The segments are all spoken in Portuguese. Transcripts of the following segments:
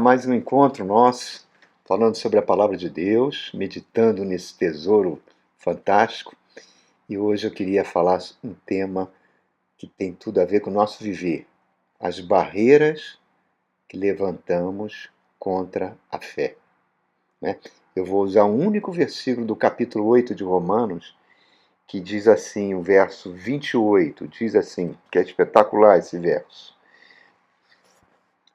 mais um encontro nosso, falando sobre a palavra de Deus, meditando nesse tesouro fantástico. E hoje eu queria falar um tema que tem tudo a ver com o nosso viver: as barreiras que levantamos contra a fé. Né? Eu vou usar um único versículo do capítulo 8 de Romanos, que diz assim, o verso 28, diz assim, que é espetacular esse verso.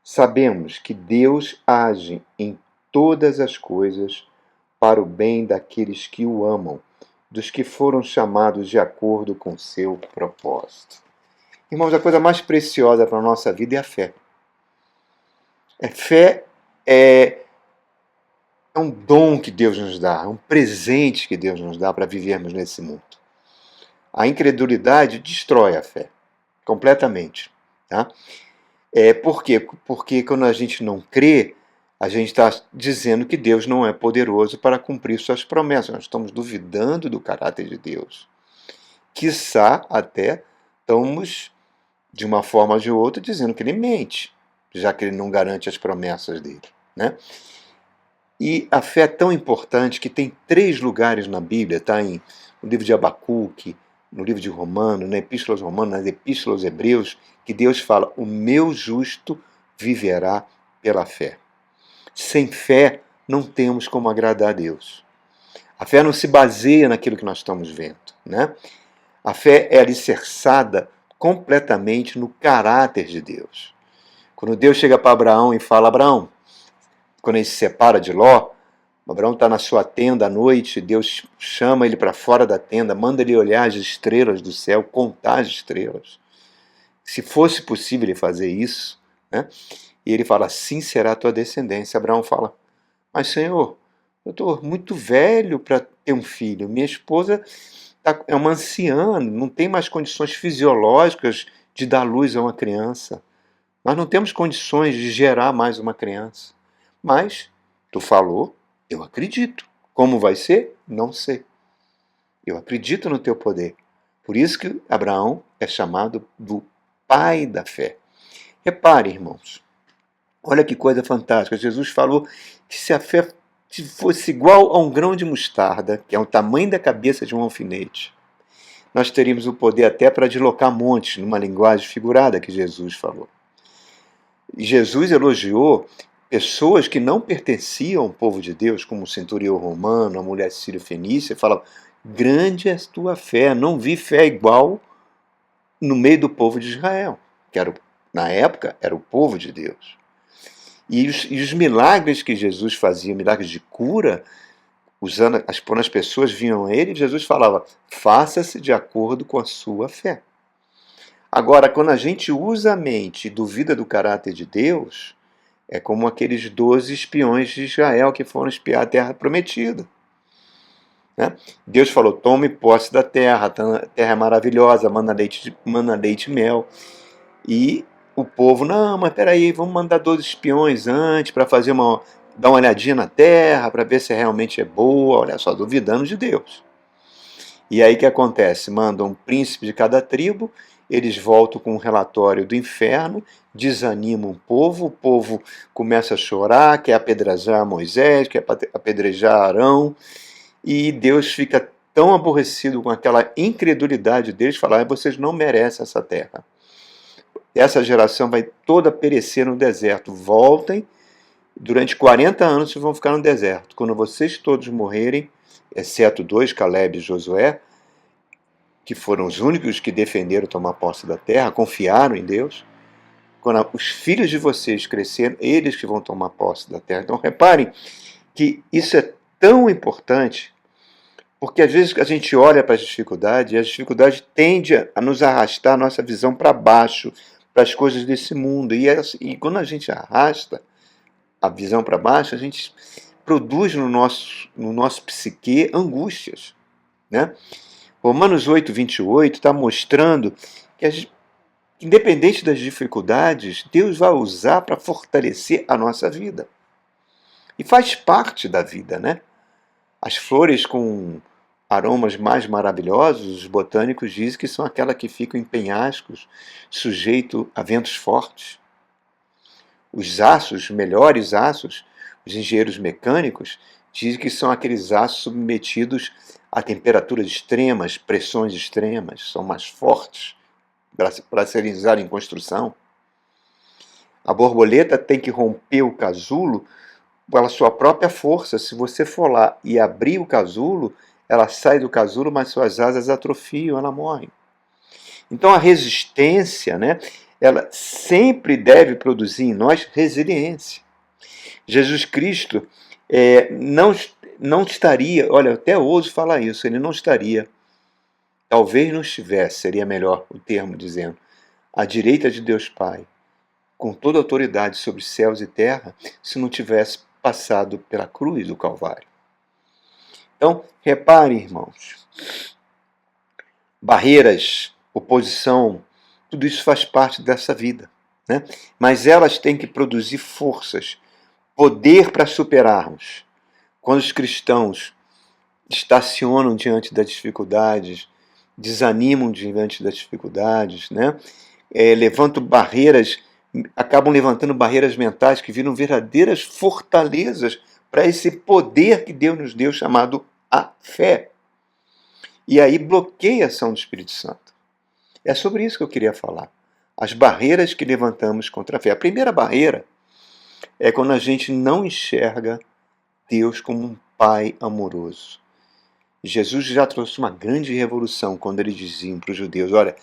Sabemos que Deus age em todas as coisas para o bem daqueles que o amam, dos que foram chamados de acordo com seu propósito. Irmãos, a coisa mais preciosa para a nossa vida é a fé. Fé é um dom que Deus nos dá, é um presente que Deus nos dá para vivermos nesse mundo. A incredulidade destrói a fé, completamente. Tá? Por quê? Porque quando a gente não crê, a gente está dizendo que Deus não é poderoso para cumprir suas promessas. Nós estamos duvidando do caráter de Deus. Quiçá até estamos, de uma forma ou de outra, dizendo que ele mente, já que ele não garante as promessas dele. Né? E a fé é tão importante que tem 3 lugares na Bíblia, está no livro de Abacuque, no livro de Romanos, na Epístola aos Romanos, nas Epístolas aos Hebreus, que Deus fala: o meu justo viverá pela fé. Sem fé, não temos como agradar a Deus. A fé não se baseia naquilo que nós estamos vendo. Né? A fé é alicerçada completamente no caráter de Deus. Quando Deus chega para Abraão e fala: Abraão, quando ele se separa de Ló, Abraão está na sua tenda à noite, Deus chama ele para fora da tenda, manda ele olhar as estrelas do céu, contar as estrelas. Se fosse possível ele fazer isso, né? E ele fala: assim será a tua descendência. Abraão fala: mas Senhor, eu estou muito velho para ter um filho, minha esposa é uma anciã, não tem mais condições fisiológicas de dar luz a uma criança. Nós não temos condições de gerar mais uma criança. Mas tu falou, eu acredito. Como vai ser? Não sei. Eu acredito no teu poder. Por isso que Abraão é chamado do pai da fé. Repare, irmãos, olha que coisa fantástica. Jesus falou que se a fé fosse igual a um grão de mostarda, que é o tamanho da cabeça de um alfinete, nós teríamos o poder até para deslocar montes, numa linguagem figurada que Jesus falou. E Jesus elogiou pessoas que não pertenciam ao povo de Deus, como o centurião romano, a mulher sírio-fenícia, falava: grande é a tua fé, não vi fé igual no meio do povo de Israel, que na época era o povo de Deus. E os milagres que Jesus fazia, milagres de cura, quando as pessoas vinham a ele, Jesus falava: faça-se de acordo com a sua fé. Agora, quando a gente usa a mente e duvida do caráter de Deus, é como aqueles 12 espiões de Israel que foram espiar a terra prometida. Né? Deus falou: tome posse da terra, a terra é maravilhosa, manda leite e mel. E o povo: não, mas peraí, vamos mandar 12 espiões antes para dar uma olhadinha na terra, para ver se realmente é boa. Olha só, duvidando de Deus. E aí o que acontece? Mandam um príncipe de cada tribo, eles voltam com um relatório do inferno, desanimam o povo começa a chorar, quer apedrejar Moisés, quer apedrejar Arão, e Deus fica tão aborrecido com aquela incredulidade deles, fala: vocês não merecem essa terra. Essa geração vai toda perecer no deserto. Voltem, durante 40 anos vocês vão ficar no deserto. Quando vocês todos morrerem, exceto 2, Caleb e Josué, que foram os únicos que defenderam tomar posse da terra, confiaram em Deus. Quando os filhos de vocês crescerem, eles que vão tomar posse da terra. Então reparem que isso é tão importante, porque às vezes a gente olha para as dificuldades, e as dificuldades tendem a nos arrastar a nossa visão para baixo, para as coisas desse mundo. E quando a gente arrasta a visão para baixo, a gente produz no nosso psique angústias. Né? Romanos 8, 28 está mostrando que, independente das dificuldades, Deus vai usar para fortalecer a nossa vida. E faz parte da vida, né? As flores com aromas mais maravilhosos, os botânicos dizem que são aquelas que ficam em penhascos, sujeito a ventos fortes. Os aços, os melhores aços, os engenheiros mecânicos, dizem que são aqueles aços submetidos a temperaturas extremas, pressões extremas, são mais fortes para serem usados em construção. A borboleta tem que romper o casulo pela sua própria força. Se você for lá e abrir o casulo, ela sai do casulo, mas suas asas atrofiam, ela morre. Então a resistência, né, ela sempre deve produzir em nós resiliência. Jesus Cristo não estaria, olha, eu até ouso falar isso, ele não estaria, talvez não estivesse, seria melhor o termo dizendo, à direita de Deus Pai, com toda a autoridade sobre céus e terra, se não tivesse passado pela cruz do Calvário. Então, repare, irmãos, barreiras, oposição, tudo isso faz parte dessa vida, né? Mas elas têm que produzir forças, poder para superarmos. Quando os cristãos estacionam diante das dificuldades, desanimam diante das dificuldades, né? Levantam barreiras, acabam levantando barreiras mentais que viram verdadeiras fortalezas para esse poder que Deus nos deu, chamado a fé. E aí bloqueia a ação do Espírito Santo. É sobre isso que eu queria falar. As barreiras que levantamos contra a fé. A primeira barreira é quando a gente não enxerga Deus como um Pai amoroso. Jesus já trouxe uma grande revolução quando ele dizia para os judeus, olha,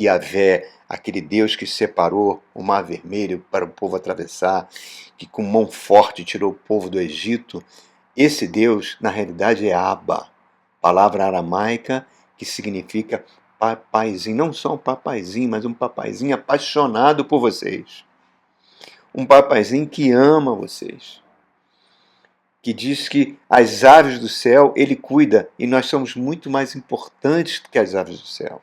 Yahvé, aquele Deus que separou o Mar Vermelho para o povo atravessar, que com mão forte tirou o povo do Egito, esse Deus, na realidade, é Abba, palavra aramaica que significa papaizinho, não só um papaizinho, mas um papaizinho apaixonado por vocês. Um papaizinho que ama vocês. Que diz que as aves do céu ele cuida e nós somos muito mais importantes que as aves do céu.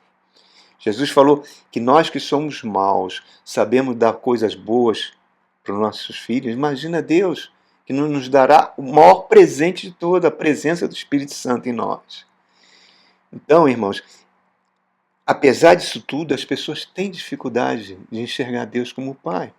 Jesus falou que nós que somos maus sabemos dar coisas boas para os nossos filhos. Imagina Deus que nos dará o maior presente de todo, a presença do Espírito Santo em nós. Então, irmãos, apesar disso tudo, as pessoas têm dificuldade de enxergar Deus como Pai.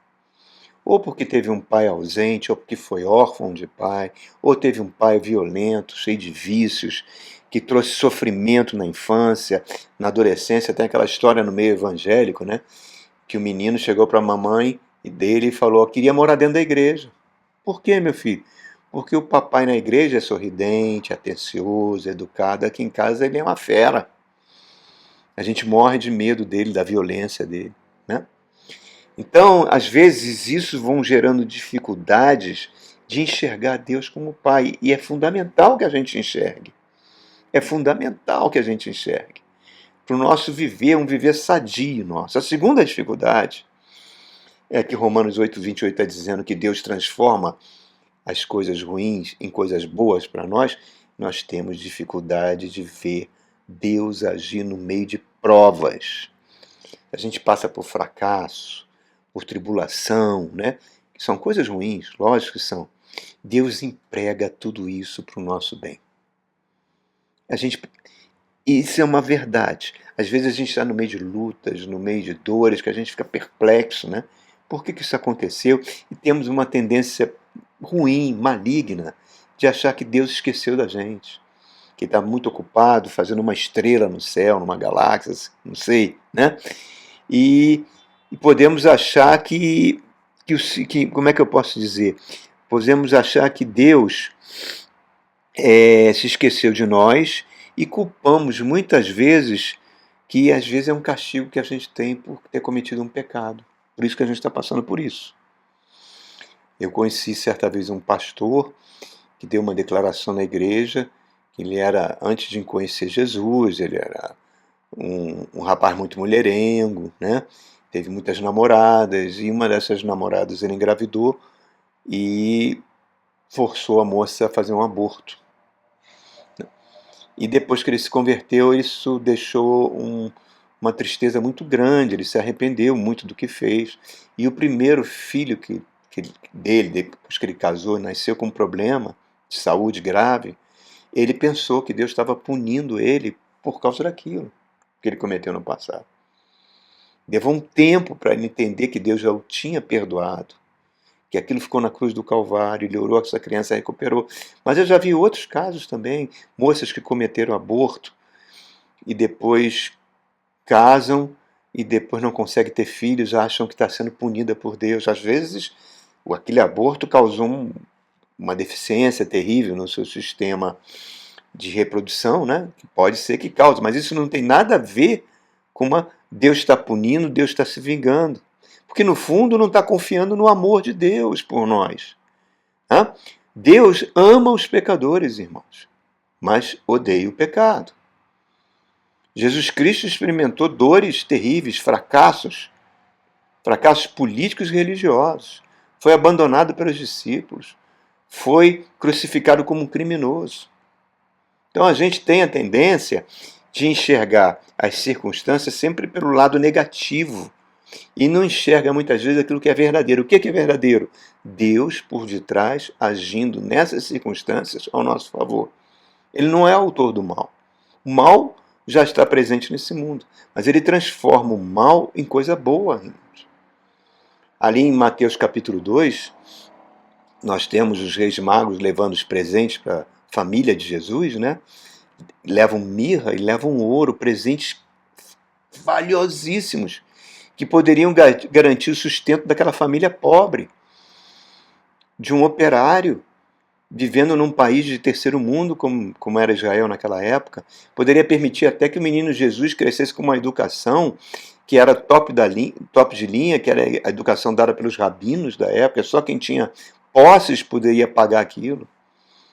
Ou porque teve um pai ausente, ou porque foi órfão de pai, ou teve um pai violento, cheio de vícios, que trouxe sofrimento na infância, na adolescência. Tem aquela história no meio evangélico, né? Que o menino chegou para a mamãe dele e falou, queria morar dentro da igreja. Por quê, meu filho? Porque o papai na igreja é sorridente, atencioso, educado. Aqui em casa ele é uma fera. A gente morre de medo dele, da violência dele, né? Então, às vezes, isso vão gerando dificuldades de enxergar Deus como Pai. E é fundamental que a gente enxergue. É fundamental que a gente enxergue. Para o nosso viver, um viver sadio nosso. A segunda dificuldade é que Romanos 8:28 está dizendo que Deus transforma as coisas ruins em coisas boas para nós. Nós temos dificuldade de ver Deus agir no meio de provas. A gente passa por fracasso, por tribulação, né? Que são coisas ruins, lógico que são. Deus emprega tudo isso para o nosso bem. Isso é uma verdade. Às vezes a gente está no meio de lutas, no meio de dores, que a gente fica perplexo, né? Por que isso aconteceu? E temos uma tendência ruim, maligna, de achar que Deus esqueceu da gente, que está muito ocupado fazendo uma estrela no céu, numa galáxia, não sei, né? E podemos achar como é que eu posso dizer? Podemos achar que Deus se esqueceu de nós e culpamos muitas vezes que às vezes é um castigo que a gente tem por ter cometido um pecado. Por isso que a gente está passando por isso. Eu conheci certa vez um pastor que deu uma declaração na igreja, que ele era, antes de conhecer Jesus, ele era um rapaz muito mulherengo, né? Teve muitas namoradas, e uma dessas namoradas ele engravidou e forçou a moça a fazer um aborto. E depois que ele se converteu, isso deixou uma tristeza muito grande, ele se arrependeu muito do que fez. E o primeiro filho dele, depois que ele casou, nasceu com um problema de saúde grave, ele pensou que Deus estava punindo ele por causa daquilo que ele cometeu no passado. Levou um tempo para ele entender que Deus já o tinha perdoado, que aquilo ficou na cruz do Calvário, ele orou, essa criança recuperou. Mas eu já vi outros casos também, moças que cometeram aborto e depois casam e depois não conseguem ter filhos, acham que está sendo punida por Deus. Às vezes, aquele aborto causou uma deficiência terrível no seu sistema de reprodução, né? Que pode ser que cause, mas isso não tem nada a ver com Deus está punindo, Deus está se vingando. Porque no fundo não está confiando no amor de Deus por nós. Tá? Deus ama os pecadores, irmãos, mas odeia o pecado. Jesus Cristo experimentou dores terríveis, fracassos políticos e religiosos. Foi abandonado pelos discípulos. Foi crucificado como um criminoso. Então a gente tem a tendência de enxergar as circunstâncias sempre pelo lado negativo e não enxerga muitas vezes aquilo que é verdadeiro. O que é verdadeiro? Deus por detrás agindo nessas circunstâncias ao nosso favor. Ele não é autor do mal. O mal já está presente nesse mundo, mas ele transforma o mal em coisa boa, irmãos. Ali em Mateus capítulo 2, nós temos os reis magos levando os presentes para a família de Jesus, né? Levam mirra e levam ouro, presentes valiosíssimos, que poderiam garantir o sustento daquela família pobre, de um operário, vivendo num país de terceiro mundo, como era Israel naquela época. Poderia permitir até que o menino Jesus crescesse com uma educação que era top de linha, que era a educação dada pelos rabinos da época, só quem tinha posses poderia pagar aquilo.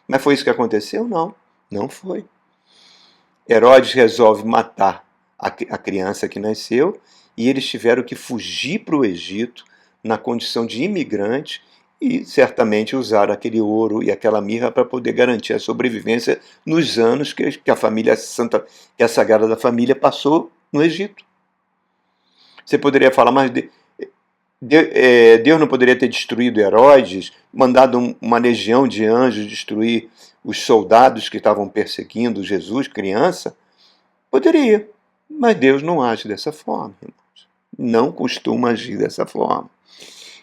Mas foi isso que aconteceu? Não, não foi. Herodes resolve matar a criança que nasceu e eles tiveram que fugir para o Egito na condição de imigrante e certamente usaram aquele ouro e aquela mirra para poder garantir a sobrevivência nos anos que a família santa, que a Sagrada Família passou no Egito. Você poderia falar, mas Deus não poderia ter destruído Herodes, mandado uma legião de anjos destruir os soldados que estavam perseguindo Jesus, criança? Poderia, mas Deus não age dessa forma, irmãos. Não costuma agir dessa forma.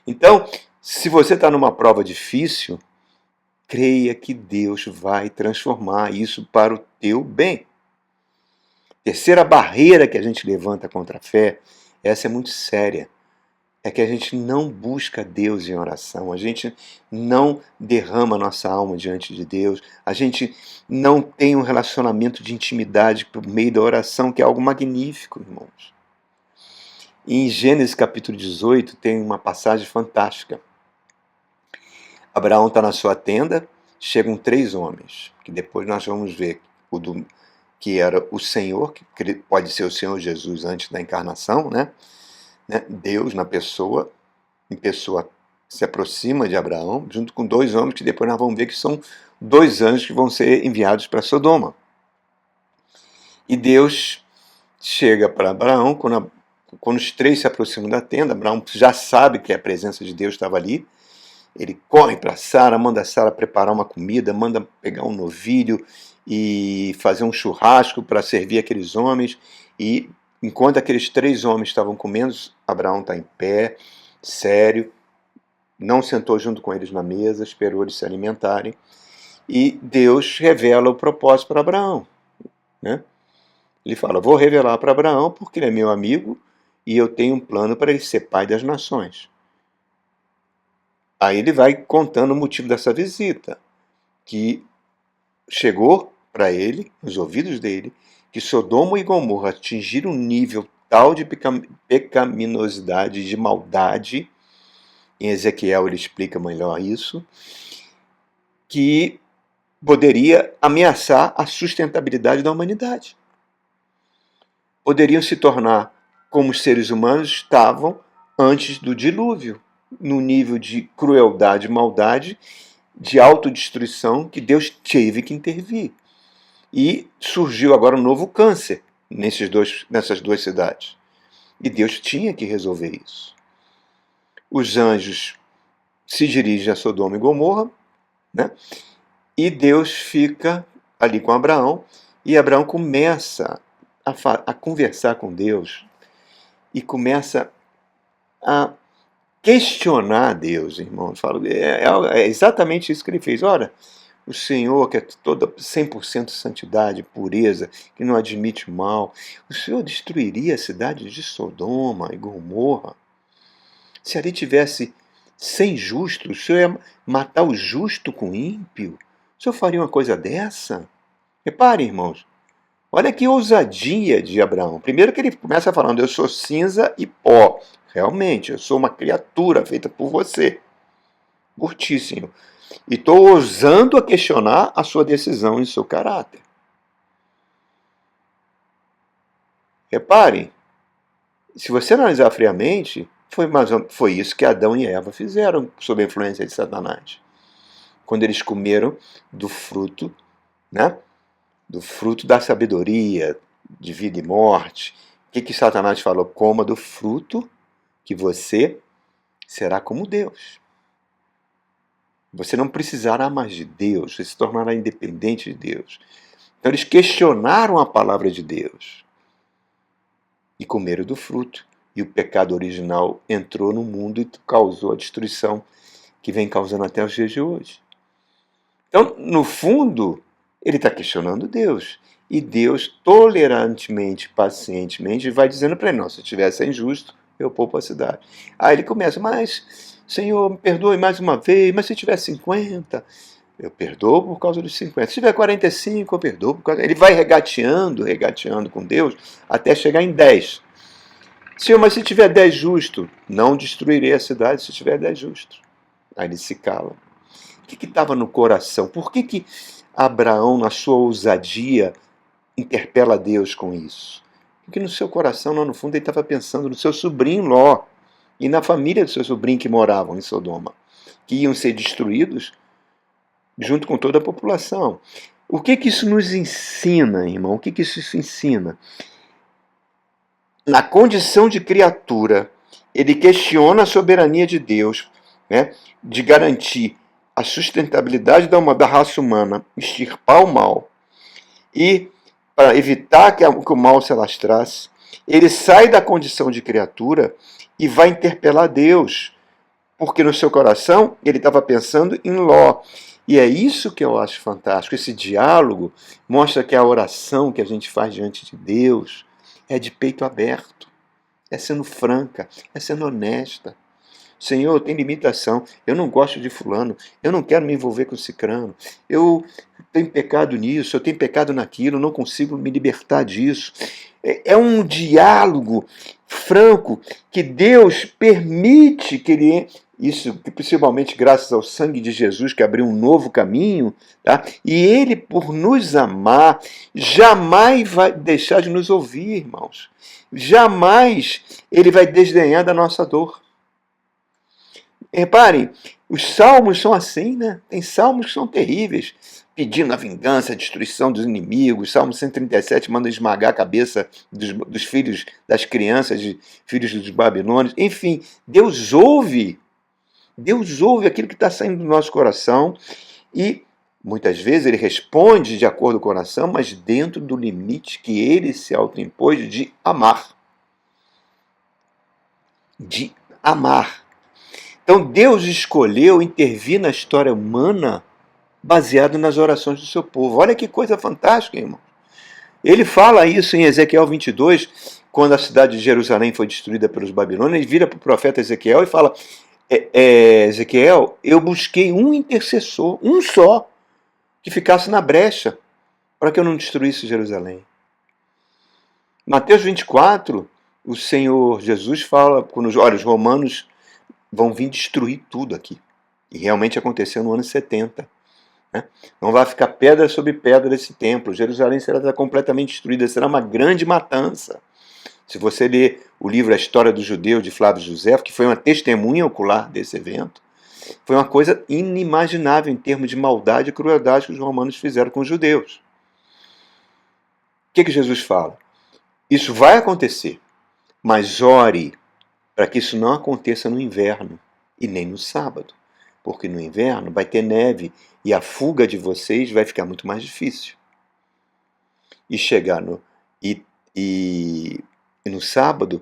Então, se você está numa prova difícil, creia que Deus vai transformar isso para o teu bem. Terceira barreira que a gente levanta contra a fé, essa é muito séria, é que a gente não busca Deus em oração, a gente não derrama nossa alma diante de Deus, a gente não tem um relacionamento de intimidade por meio da oração, que é algo magnífico, irmãos. Em Gênesis capítulo 18 tem uma passagem fantástica. Abraão está na sua tenda, chegam 3 homens, que depois nós vamos ver que era o Senhor, que pode ser o Senhor Jesus antes da encarnação, né? Deus em pessoa se aproxima de Abraão, junto com 2 homens que depois nós vamos ver que são 2 anjos que vão ser enviados para Sodoma. E Deus chega para Abraão, quando os 3 se aproximam da tenda, Abraão já sabe que a presença de Deus estava ali, ele corre para Sara, manda Sara preparar uma comida, manda pegar um novilho e fazer um churrasco para servir aqueles homens. E enquanto aqueles 3 homens estavam comendo, Abraão está em pé, sério, não sentou junto com eles na mesa, esperou eles se alimentarem. E Deus revela o propósito para Abraão, né? Ele fala, vou revelar para Abraão porque ele é meu amigo e eu tenho um plano para ele ser pai das nações. Aí ele vai contando o motivo dessa visita, que chegou para ele, nos ouvidos dele, que Sodoma e Gomorra atingiram um nível tal de pecaminosidade, de maldade, em Ezequiel ele explica melhor isso, que poderia ameaçar a sustentabilidade da humanidade. Poderiam se tornar como os seres humanos estavam antes do dilúvio, no nível de crueldade e maldade, de autodestruição, que Deus teve que intervir. E surgiu agora um novo câncer nessas 2 cidades. E Deus tinha que resolver isso. Os anjos se dirigem a Sodoma e Gomorra, né? E Deus fica ali com Abraão, e Abraão começa a conversar com Deus, e começa a questionar Deus, irmãos. É exatamente isso que ele fez. Ora, o Senhor, que é toda 100% santidade, pureza, que não admite mal, o Senhor destruiria a cidade de Sodoma e Gomorra? Se ali tivesse 100 justos, o Senhor ia matar o justo com o ímpio? O Senhor faria uma coisa dessa? Reparem, irmãos, olha que ousadia de Abraão. Primeiro que ele começa falando, eu sou cinza e pó. Realmente, eu sou uma criatura feita por você. Por ti, Senhor. E estou ousando a questionar a sua decisão e o seu caráter. Reparem, se você analisar friamente, foi isso que Adão e Eva fizeram sob a influência de Satanás. Quando eles comeram do fruto, né? Do fruto da sabedoria, de vida e morte. O que Satanás falou? Coma do fruto que você será como Deus. Você não precisará mais de Deus, você se tornará independente de Deus. Então eles questionaram a palavra de Deus e comeram do fruto. E o pecado original entrou no mundo e causou a destruição que vem causando até os dias de hoje. Então, no fundo, ele está questionando Deus. E Deus, tolerantemente, pacientemente, vai dizendo para ele, não, se tivesse injusto, eu poupo a cidade. Aí ele começa, mas, Senhor, me perdoe mais uma vez, mas se tiver 50, eu perdoo por causa dos 50. Se tiver 45, eu perdoo por causa... Ele vai regateando com Deus, até chegar em 10. Senhor, mas se tiver 10 justos, não destruirei a cidade se tiver 10 justos. Aí ele se cala. O que estava no coração? Por que Abraão, na sua ousadia, interpela Deus com isso? Porque no seu coração, lá no fundo, ele estava pensando no seu sobrinho Ló e na família do seu sobrinho que moravam em Sodoma, que iam ser destruídos junto com toda a população. O que isso nos ensina, irmão? O que isso ensina? Na condição de criatura, ele questiona a soberania de Deus, né, de garantir a sustentabilidade da raça humana, extirpar o mal, e para evitar que o mal se alastrasse, ele sai da condição de criatura e vai interpelar Deus, porque no seu coração ele estava pensando em Ló. E é isso que eu acho fantástico. Esse diálogo mostra que a oração que a gente faz diante de Deus é de peito aberto, é sendo franca, é sendo honesta. Senhor, eu tenho limitação, eu não gosto de fulano, eu não quero me envolver com cicrano, eu tenho pecado nisso, eu tenho pecado naquilo, não consigo me libertar disso. É um diálogo franco que Deus permite que ele... Isso principalmente graças ao sangue de Jesus que abriu um novo caminho, tá? E ele, por nos amar, jamais vai deixar de nos ouvir, irmãos. Jamais ele vai desdenhar da nossa dor. Reparem, os salmos são assim, né? Tem salmos que são terríveis, pedindo a vingança, a destruição dos inimigos. Salmo 137 manda esmagar a cabeça dos filhos, das crianças, filhos dos babilônios. Enfim, Deus ouve aquilo que está saindo do nosso coração e muitas vezes ele responde de acordo com o coração, mas dentro do limite que ele se autoimpôs de amar. De amar. Então Deus escolheu intervir na história humana baseado nas orações do seu povo. Olha que coisa fantástica, irmão. Ele fala isso em Ezequiel 22, quando a cidade de Jerusalém foi destruída pelos babilônios. Ele vira para o profeta Ezequiel e fala, Ezequiel, eu busquei um intercessor, um só, que ficasse na brecha para que eu não destruísse Jerusalém. Mateus 24, o Senhor Jesus fala, olha, os romanos vão vir destruir tudo aqui. E realmente aconteceu no ano 70. Né? Não vai ficar pedra sobre pedra desse templo. Jerusalém será completamente destruída, será uma grande matança. Se você ler o livro A História dos Judeus, de Flávio José, que foi uma testemunha ocular desse evento, foi uma coisa inimaginável em termos de maldade e crueldade que os romanos fizeram com os judeus. O que Jesus fala? Isso vai acontecer, mas ore para que isso não aconteça no inverno e nem no sábado, porque no inverno vai ter neve e a fuga de vocês vai ficar muito mais difícil. E chegar no sábado,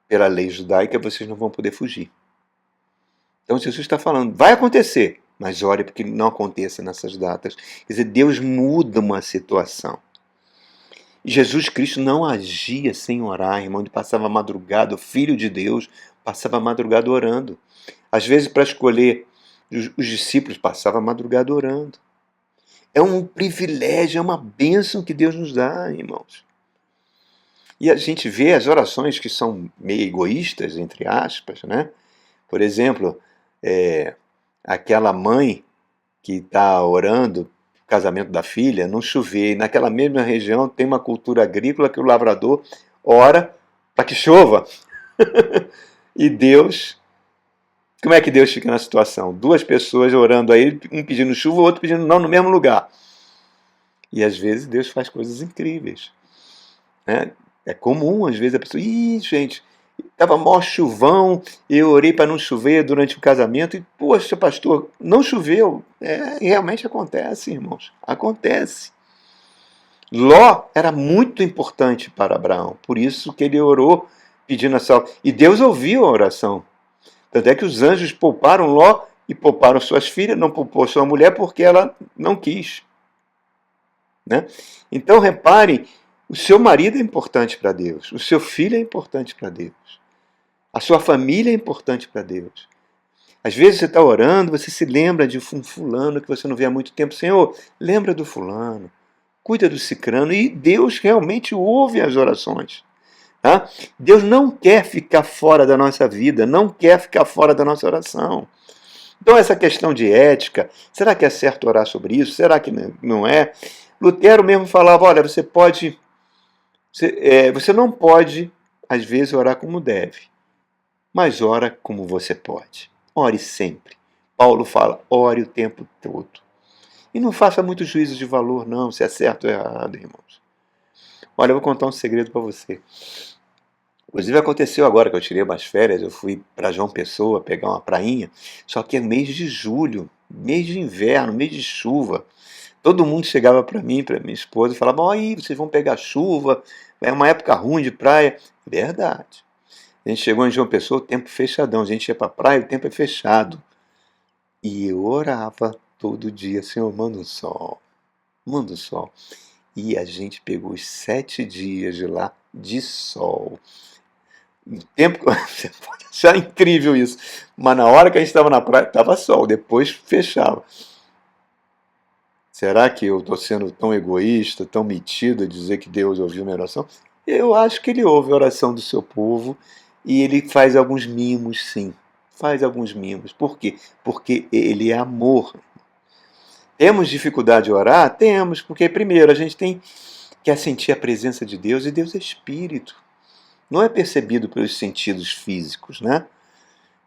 pela lei judaica, vocês não vão poder fugir. Então Jesus está falando, vai acontecer, mas ore para que não aconteça nessas datas. Quer dizer, Deus muda uma situação. E Jesus Cristo não agia sem orar, irmão. Ele passava a madrugada, o Filho de Deus passava a madrugada orando. Às vezes, para escolher os discípulos, passava a madrugada orando. É um privilégio, é uma bênção que Deus nos dá, irmãos. E a gente vê as orações que são meio egoístas, entre aspas, né? Por exemplo, aquela mãe que está orando o casamento da filha, não chover. E naquela mesma região tem uma cultura agrícola que o lavrador ora para que chova. E Deus, como é que Deus fica na situação? Duas pessoas orando aí, um pedindo chuva, o outro pedindo não no mesmo lugar. E às vezes Deus faz coisas incríveis, né? É comum, às vezes, a pessoa, gente, estava mó chuvão, eu orei para não chover durante o casamento, e, poxa, pastor, não choveu. Realmente acontece, irmãos, acontece. Ló era muito importante para Abraão, por isso que ele orou pedindo a salvação. E Deus ouviu a oração. Tanto é que os anjos pouparam Ló e pouparam suas filhas, não poupou sua mulher porque ela não quis, né? Então, reparem, o seu marido é importante para Deus, o seu filho é importante para Deus, a sua família é importante para Deus. Às vezes você está orando, você se lembra de um fulano que você não vê há muito tempo. Senhor, lembra do fulano, cuida do cicrano, e Deus realmente ouve as orações. Tá? Deus não quer ficar fora da nossa vida, não quer ficar fora da nossa oração. Então essa questão de ética, será que é certo orar sobre isso? Será que não é? Lutero mesmo falava, olha, você não pode, às vezes, orar como deve, mas ora como você pode. Ore sempre. Paulo fala, ore o tempo todo. E não faça muitos juízos de valor, não, se é certo ou errado, irmãos. Olha, eu vou contar um segredo para você. Inclusive aconteceu agora que eu tirei umas férias, eu fui para João Pessoa pegar uma prainha, só que é mês de julho, mês de inverno, mês de chuva. Todo mundo chegava para mim, para minha esposa, e falava, aí, vocês vão pegar chuva, é uma época ruim de praia. Verdade. A gente chegou em João Pessoa, o tempo fechadão, a gente ia para a praia, o tempo é fechado. E eu orava todo dia, Senhor, manda um sol, manda um sol. E a gente pegou os 7 dias de lá de sol. Tempo, você pode achar incrível isso, mas na hora que a gente estava na praia, estava sol, depois fechava. Será que eu estou sendo tão egoísta, tão metido a dizer que Deus ouviu minha oração? Eu acho que Ele ouve a oração do seu povo e Ele faz alguns mimos, sim. Faz alguns mimos. Por quê? Porque Ele é amor. Temos dificuldade de orar? Temos, porque primeiro a gente tem que sentir a presença de Deus, e Deus é Espírito. Não é percebido pelos sentidos físicos, né?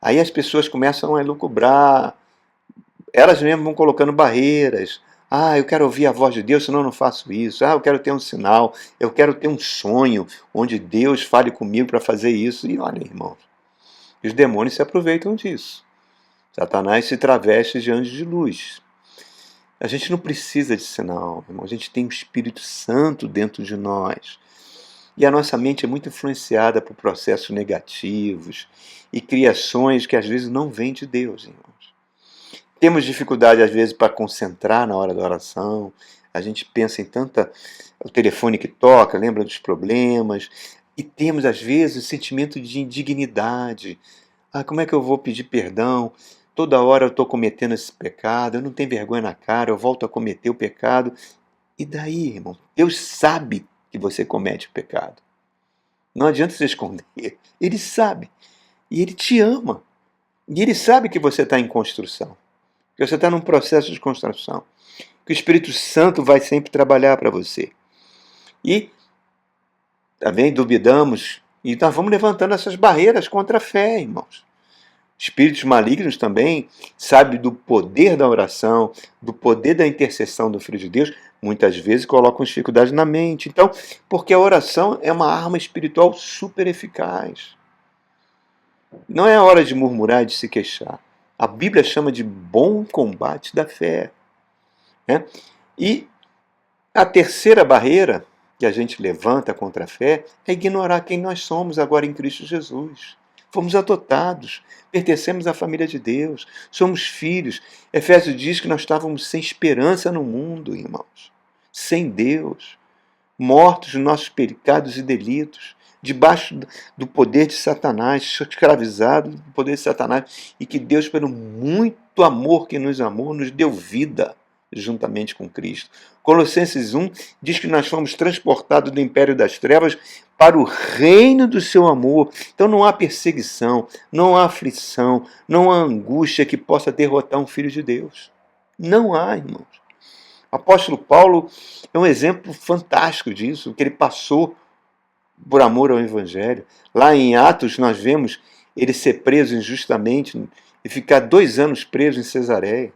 Aí as pessoas começam a elucubrar, elas mesmas vão colocando barreiras. Eu quero ouvir a voz de Deus, senão eu não faço isso. Eu quero ter um sinal, eu quero ter um sonho onde Deus fale comigo para fazer isso. E olha, irmãos, os demônios se aproveitam disso. Satanás se traveste de anjo de luz. A gente não precisa de sinal, irmão. A gente tem o Espírito Santo dentro de nós. E a nossa mente é muito influenciada por processos negativos e criações que às vezes não vêm de Deus, irmãos. Temos dificuldade às vezes para concentrar na hora da oração. A gente pensa em o telefone que toca, lembra dos problemas. E temos às vezes o sentimento de indignidade. Como é que eu vou pedir perdão? Toda hora eu estou cometendo esse pecado, eu não tenho vergonha na cara, eu volto a cometer o pecado. E daí, irmão? Deus sabe que você comete o pecado. Não adianta você esconder. Ele sabe. E Ele te ama. E Ele sabe que você está em construção. Que você está num processo de construção. Que o Espírito Santo vai sempre trabalhar para você. E também duvidamos. E nós vamos levantando essas barreiras contra a fé, irmãos. Espíritos malignos também sabem do poder da oração, do poder da intercessão do Filho de Deus, muitas vezes colocam dificuldade na mente. Então, porque a oração é uma arma espiritual super eficaz. Não é hora de murmurar e de se queixar. A Bíblia chama de bom combate da fé, né? E a terceira barreira que a gente levanta contra a fé é ignorar quem nós somos agora em Cristo Jesus. Fomos adotados, pertencemos à família de Deus, somos filhos. Efésios diz que nós estávamos sem esperança no mundo, irmãos, sem Deus, mortos nos nossos pecados e delitos, debaixo do poder de Satanás, escravizados do poder de Satanás, e que Deus, pelo muito amor que nos amou, nos deu vida juntamente com Cristo. Colossenses 1 diz que nós fomos transportados do império das trevas para o reino do seu amor. Então não há perseguição, não há aflição, não há angústia que possa derrotar um filho de Deus. Não há, irmãos. O apóstolo Paulo é um exemplo fantástico disso, que ele passou por amor ao Evangelho. Lá em Atos nós vemos ele ser preso injustamente e ficar 2 anos preso em Cesareia.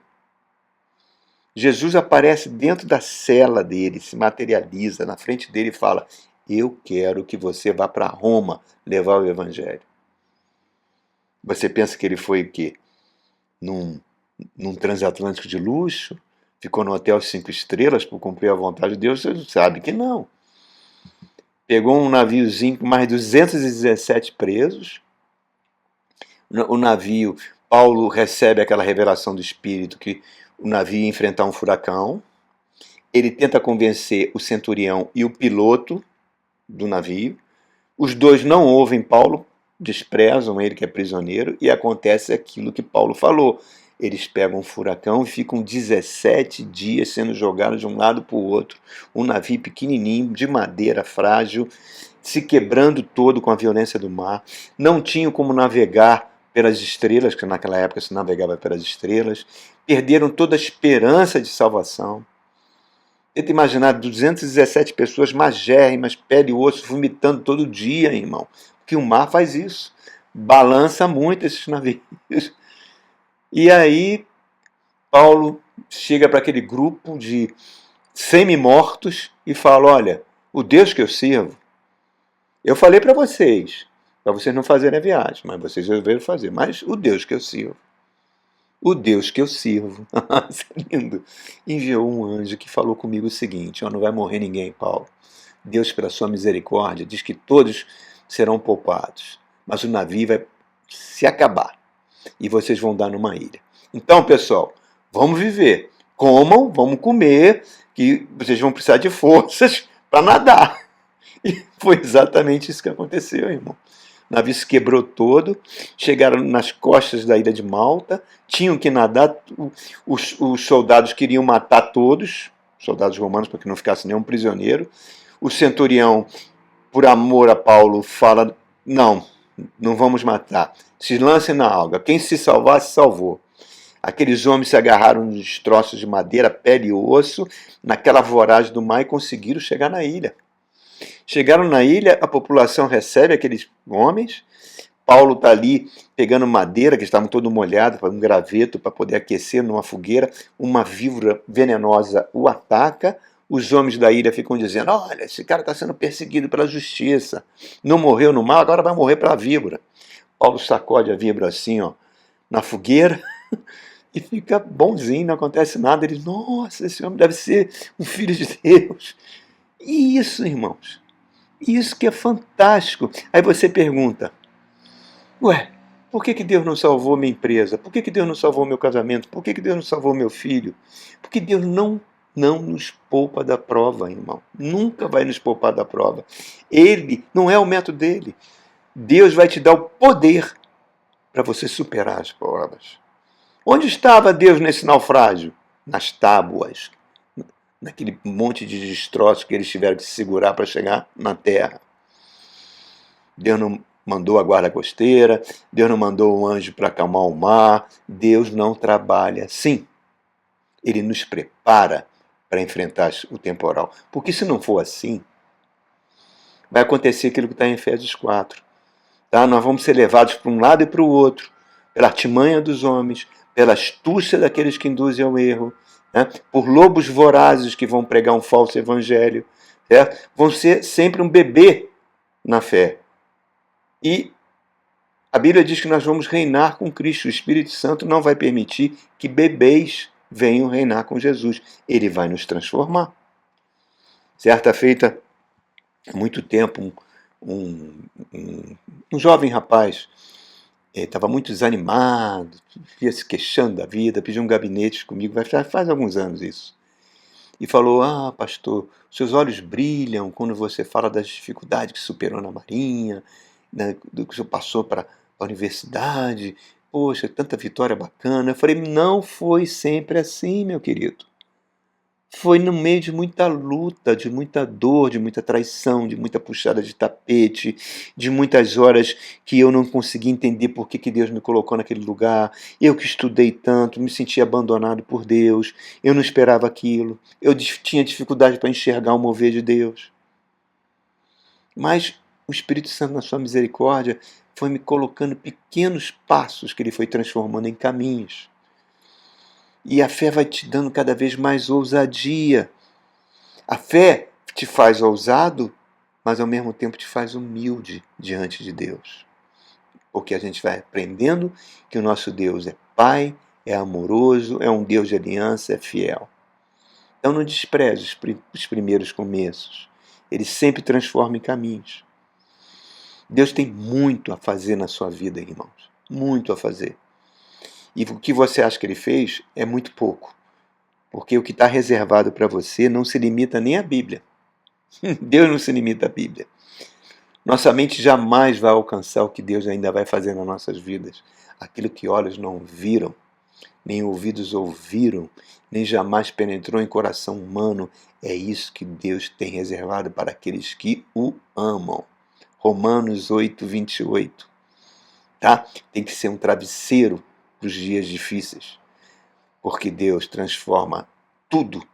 Jesus aparece dentro da cela dele, se materializa na frente dele e fala: eu quero que você vá para Roma levar o Evangelho. Você pensa que ele foi o quê? Num transatlântico de luxo? Ficou no hotel 5 estrelas por cumprir a vontade de Deus? Você sabe que não. Pegou um naviozinho com mais 217 presos. O navio, Paulo recebe aquela revelação do Espírito que o navio ia enfrentar um furacão. Ele tenta convencer o centurião e o piloto do navio. Os dois não ouvem Paulo, desprezam ele que é prisioneiro, e acontece aquilo que Paulo falou. Eles pegam um furacão e ficam 17 dias sendo jogados de um lado para o outro. Um navio pequenininho, de madeira, frágil, se quebrando todo com a violência do mar. Não tinham como navegar pelas estrelas, que naquela época se navegava pelas estrelas. Perderam toda a esperança de salvação. Tenta imaginar 217 pessoas magérrimas, pele e osso, vomitando todo dia, irmão. Porque o mar faz isso. Balança muito esses navios. E aí, Paulo chega para aquele grupo de semi-mortos e fala: olha, o Deus que eu sirvo, eu falei para vocês não fazerem a viagem, mas vocês resolveram fazer. Mas o Deus que eu sirvo, isso é lindo, enviou um anjo que falou comigo o seguinte: não vai morrer ninguém, Paulo. Deus, pela sua misericórdia, diz que todos serão poupados, mas o navio vai se acabar e vocês vão dar numa ilha. Então, pessoal, vamos viver. Comam, vamos comer, que vocês vão precisar de forças para nadar. E foi exatamente isso que aconteceu, irmão. O navio se quebrou todo, chegaram nas costas da ilha de Malta, tinham que nadar, os soldados queriam matar todos, soldados romanos, para que não ficasse nenhum prisioneiro. O centurião, por amor a Paulo, fala: não vamos matar, se lancem na água, quem se salvar, se salvou. Aqueles homens se agarraram nos destroços de madeira, pele e osso, naquela voragem do mar, e conseguiram chegar na ilha. Chegaram na ilha, a população recebe aqueles homens. Paulo está ali pegando madeira, que estavam todo molhado, um graveto para poder aquecer numa fogueira. Uma víbora venenosa o ataca. Os homens da ilha ficam dizendo: olha, esse cara está sendo perseguido pela justiça. Não morreu no mar, agora vai morrer pela víbora. Paulo sacode a víbora assim, ó, na fogueira, e fica bonzinho, não acontece nada. Ele: nossa, esse homem deve ser um filho de Deus. E isso, irmãos, isso que é fantástico. Aí você pergunta: ué, por que Deus não salvou minha empresa? Por que Deus não salvou meu casamento? Por que Deus não salvou meu filho? Porque Deus não nos poupa da prova, irmão. Nunca vai nos poupar da prova. Ele, não é o método dele. Deus vai te dar o poder para você superar as provas. Onde estava Deus nesse naufrágio? Nas tábuas, naquele monte de destroços que eles tiveram que se segurar para chegar na terra. Deus não mandou a guarda costeira, Deus não mandou um anjo para acalmar o mar. Deus não trabalha assim. Ele nos prepara para enfrentar o temporal. Porque se não for assim, vai acontecer aquilo que está em Efésios 4. Tá? Nós vamos ser levados para um lado e para o outro, pela artimanha dos homens, pela astúcia daqueles que induzem ao erro, né? Por lobos vorazes que vão pregar um falso evangelho. Certo? Vão ser sempre um bebê na fé. E a Bíblia diz que nós vamos reinar com Cristo. O Espírito Santo não vai permitir que bebês venham reinar com Jesus. Ele vai nos transformar. Certa feita, há muito tempo, um jovem rapaz estava muito desanimado, vivia se queixando da vida, pediu um gabinete comigo, faz alguns anos isso. E falou: "Ah, pastor, seus olhos brilham quando você fala das dificuldades que superou na Marinha, né, do que você passou para a universidade. Poxa, tanta vitória bacana." Eu falei: "Não foi sempre assim, meu querido. Foi no meio de muita luta, de muita dor, de muita traição, de muita puxada de tapete, de muitas horas que eu não consegui entender por que Deus me colocou naquele lugar. Eu que estudei tanto, me senti abandonado por Deus, eu não esperava aquilo, eu tinha dificuldade para enxergar o mover de Deus. Mas o Espírito Santo, na sua misericórdia, foi me colocando pequenos passos que ele foi transformando em caminhos. E a fé vai te dando cada vez mais ousadia. A fé te faz ousado, mas ao mesmo tempo te faz humilde diante de Deus. Porque a gente vai aprendendo que o nosso Deus é Pai, é amoroso, é um Deus de aliança, é fiel. Então não despreze os primeiros começos. Ele sempre transforma em caminhos. Deus tem muito a fazer na sua vida, irmãos. Muito a fazer. E o que você acha que ele fez é muito pouco. Porque o que está reservado para você não se limita nem à Bíblia. Deus não se limita à Bíblia. Nossa mente jamais vai alcançar o que Deus ainda vai fazer nas nossas vidas. Aquilo que olhos não viram, nem ouvidos ouviram, nem jamais penetrou em coração humano, é isso que Deus tem reservado para aqueles que o amam. Romanos 8, 28. Tá? Tem que ser um travesseiro para os dias difíceis, porque Deus transforma tudo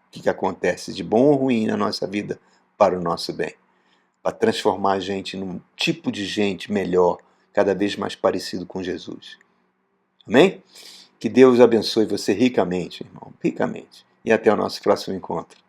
que acontece de bom ou ruim na nossa vida para o nosso bem, para transformar a gente num tipo de gente melhor, cada vez mais parecido com Jesus. Amém? Que Deus abençoe você ricamente, irmão, ricamente. E até o nosso próximo encontro.